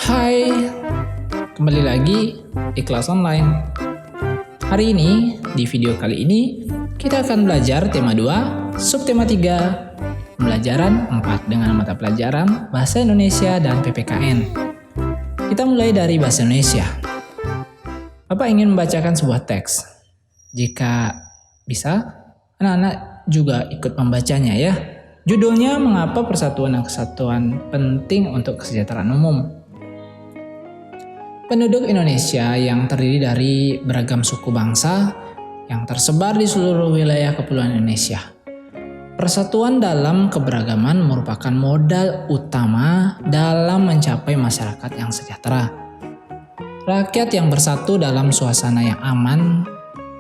Hai, kembali lagi di kelas online. Hari ini, di video kali ini, kita akan belajar tema 2, subtema 3, pembelajaran 4 dengan mata pelajaran Bahasa Indonesia dan PPKN. Kita mulai dari Bahasa Indonesia. Bapak ingin membacakan sebuah teks. Jika bisa, anak-anak juga ikut membacanya ya. Judulnya, Mengapa Persatuan dan Kesatuan Penting untuk Kesejahteraan Umum. Penduduk Indonesia yang terdiri dari beragam suku bangsa yang tersebar di seluruh wilayah Kepulauan Indonesia. Persatuan dalam keberagaman merupakan modal utama dalam mencapai masyarakat yang sejahtera. Rakyat yang bersatu dalam suasana yang aman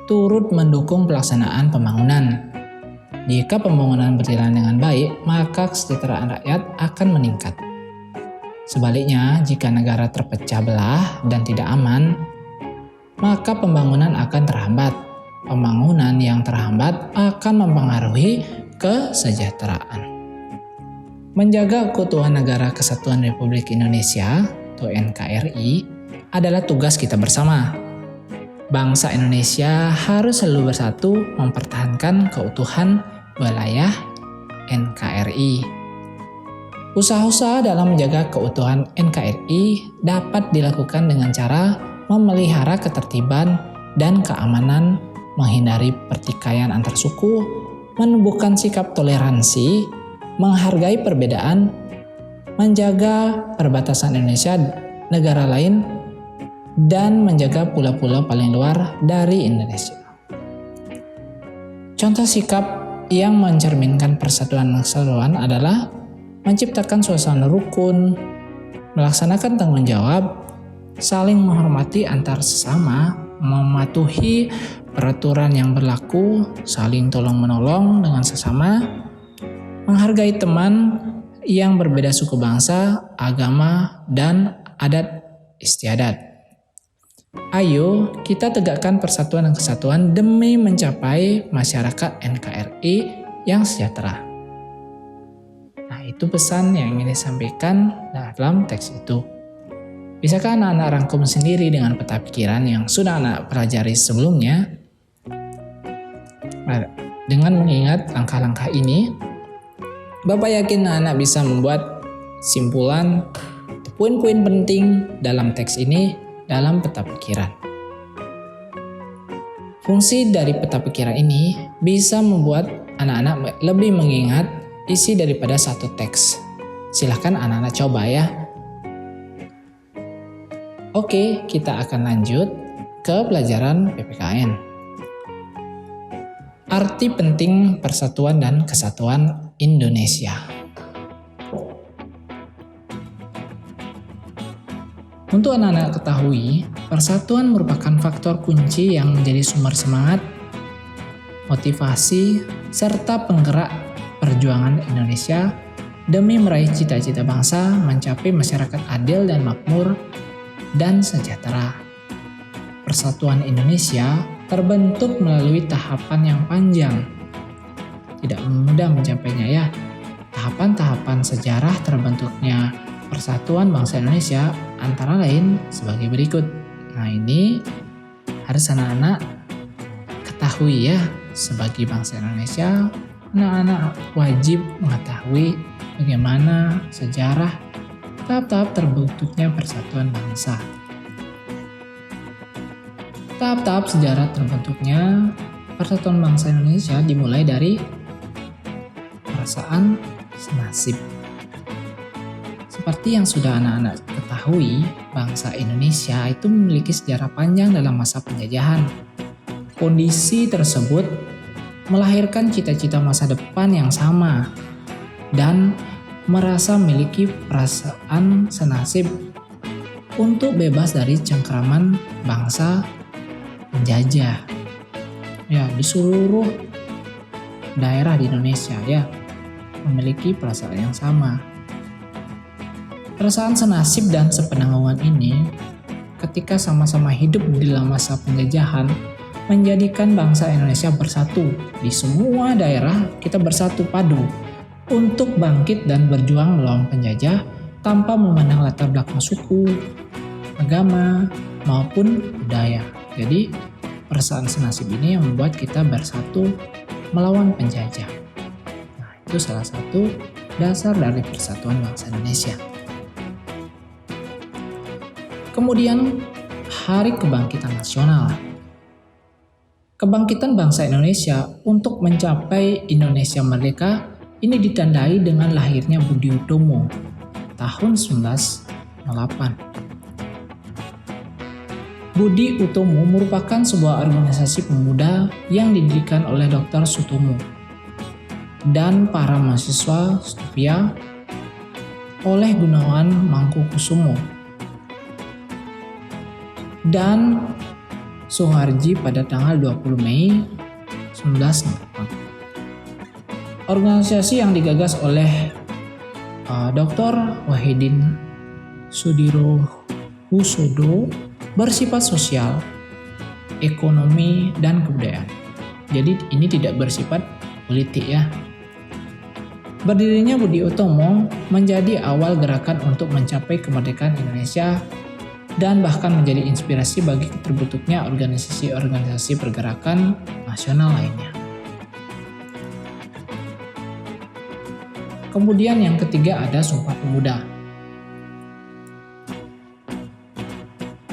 turut mendukung pelaksanaan pembangunan. Jika pembangunan berjalan dengan baik, maka kesejahteraan rakyat akan meningkat. Sebaliknya, jika negara terpecah belah dan tidak aman, maka pembangunan akan terhambat. Pembangunan yang terhambat akan mempengaruhi kesejahteraan. Menjaga keutuhan Negara Kesatuan Republik Indonesia atau NKRI adalah tugas kita bersama. Bangsa Indonesia harus selalu bersatu mempertahankan keutuhan wilayah NKRI. Usaha-usaha dalam menjaga keutuhan NKRI dapat dilakukan dengan cara memelihara ketertiban dan keamanan, menghindari pertikaian antar suku, menumbuhkan sikap toleransi, menghargai perbedaan, menjaga perbatasan Indonesia negara lain, dan menjaga pulau-pulau paling luar dari Indonesia. Contoh sikap yang mencerminkan persatuan dan kesatuan adalah menciptakan suasana rukun, melaksanakan tanggung jawab, saling menghormati antar sesama, mematuhi peraturan yang berlaku, saling tolong-menolong dengan sesama, menghargai teman yang berbeda suku bangsa, agama, dan adat istiadat. Ayo kita tegakkan persatuan dan kesatuan demi mencapai masyarakat NKRI yang sejahtera. Itu pesan yang ingin disampaikan dalam teks itu. Bisakah anak-anak rangkum sendiri dengan peta pikiran yang sudah anak pelajari sebelumnya? Dengan mengingat langkah-langkah ini, Bapak yakin anak bisa membuat simpulan poin-poin penting dalam teks ini dalam peta pikiran. Fungsi dari peta pikiran ini bisa membuat anak-anak lebih mengingat isi daripada satu teks. Silahkan anak-anak coba ya. Oke, kita akan lanjut ke pelajaran PPKN. Arti penting persatuan dan kesatuan Indonesia. Untuk anak-anak ketahui, persatuan merupakan faktor kunci yang menjadi sumber semangat, motivasi, serta penggerak perjuangan Indonesia demi meraih cita-cita bangsa mencapai masyarakat adil dan makmur dan sejahtera. Persatuan Indonesia terbentuk melalui tahapan yang panjang. Tidak mudah mencapainya ya. Tahapan-tahapan sejarah terbentuknya persatuan bangsa Indonesia antara lain sebagai berikut. Nah, ini harus anak-anak ketahui ya. Sebagai bangsa Indonesia, anak-anak wajib mengetahui bagaimana sejarah tahap-tahap terbentuknya persatuan bangsa. Tahap-tahap sejarah terbentuknya persatuan bangsa Indonesia dimulai dari perasaan senasib. Seperti yang sudah anak-anak ketahui, bangsa Indonesia itu memiliki sejarah panjang dalam masa penjajahan. Kondisi tersebut melahirkan cita-cita masa depan yang sama dan merasa memiliki perasaan senasib untuk bebas dari cengkraman bangsa penjajah. Ya, di seluruh daerah di Indonesia ya memiliki perasaan yang sama. Perasaan senasib dan sepenanggungan ini ketika sama-sama hidup di dalam masa penjajahan menjadikan bangsa Indonesia bersatu. Di semua daerah kita bersatu padu untuk bangkit dan berjuang melawan penjajah tanpa memandang latar belakang suku, agama, maupun budaya. Jadi perasaan senasib ini yang membuat kita bersatu melawan penjajah. Nah, itu salah satu dasar dari Persatuan Bangsa Indonesia. Kemudian Hari Kebangkitan Nasional. Kebangkitan bangsa Indonesia untuk mencapai Indonesia merdeka ini ditandai dengan lahirnya Budi Utomo tahun 1908. Budi Utomo merupakan sebuah organisasi pemuda yang didirikan oleh Dr. Sutomo dan para mahasiswa Stuvia oleh Gunawan Mangkukusumo dan Soeharji pada tanggal 20 Mei 1904. Organisasi yang digagas oleh Dr. Wahidin Sudirohusodo bersifat sosial, ekonomi, dan kebudayaan. Jadi ini tidak bersifat politik ya. Berdirinya Budi Utomo menjadi awal gerakan untuk mencapai kemerdekaan Indonesia dan bahkan menjadi inspirasi bagi terbentuknya organisasi-organisasi pergerakan nasional lainnya. Kemudian yang ketiga ada Sumpah Pemuda.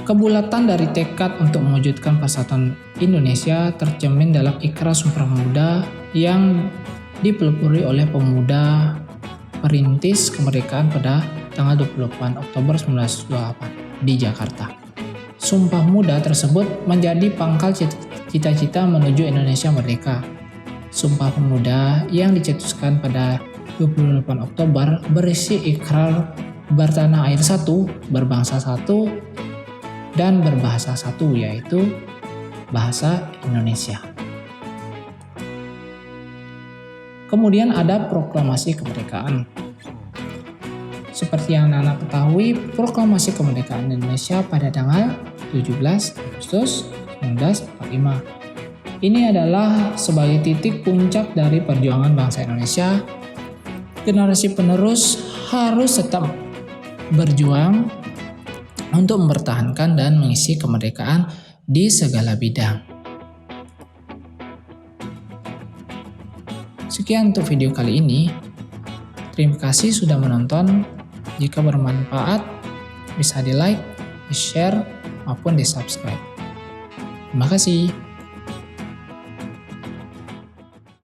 Kebulatan dari tekad untuk mewujudkan persatuan Indonesia tercermin dalam Ikrar Sumpah Pemuda yang dipelopori oleh pemuda perintis kemerdekaan pada tanggal 28 Oktober 1928 di Jakarta. Sumpah Pemuda tersebut menjadi pangkal cita-cita menuju Indonesia merdeka. Sumpah Pemuda yang dicetuskan pada 28 Oktober berisi ikrar bertanah air satu, berbangsa satu, dan berbahasa satu, yaitu bahasa Indonesia. Kemudian ada Proklamasi Kemerdekaan. Seperti yang Nana ketahui, Proklamasi Kemerdekaan Indonesia pada tanggal 17 Agustus 1945. Ini adalah sebagai titik puncak dari perjuangan bangsa Indonesia. Generasi penerus harus tetap berjuang untuk mempertahankan dan mengisi kemerdekaan di segala bidang. Sekian untuk video kali ini. Terima kasih sudah menonton. Jika bermanfaat, bisa di like, di share, maupun di subscribe. Terima kasih.